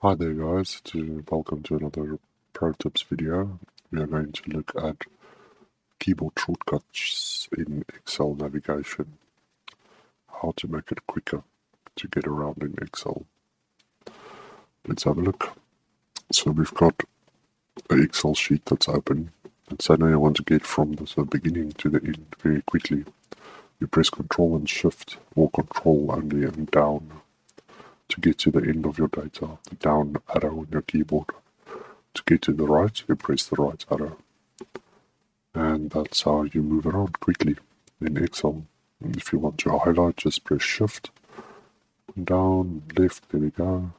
Hi there guys, welcome to another Pro Tips video. We are going to look at keyboard shortcuts in Excel navigation, how to make it quicker to get around in Excel. Let's have a look. So we've got an Excel sheet that's open, and say now you want to get from the beginning to the end very quickly. You press Control and Shift, or Control only and down to get to the end of your data, the down arrow on your keyboard. To get to the right, you press the right arrow. And that's how you move around quickly in Excel. And if you want to highlight, just press Shift, down, left, there we go.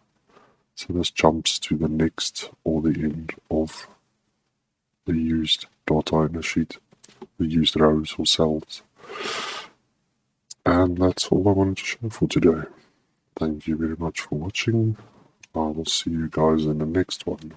So this jumps to the next or the end of the used data in the sheet, the used rows or cells. And that's all I wanted to show for today. Thank you very much for watching. I will see you guys in the next one.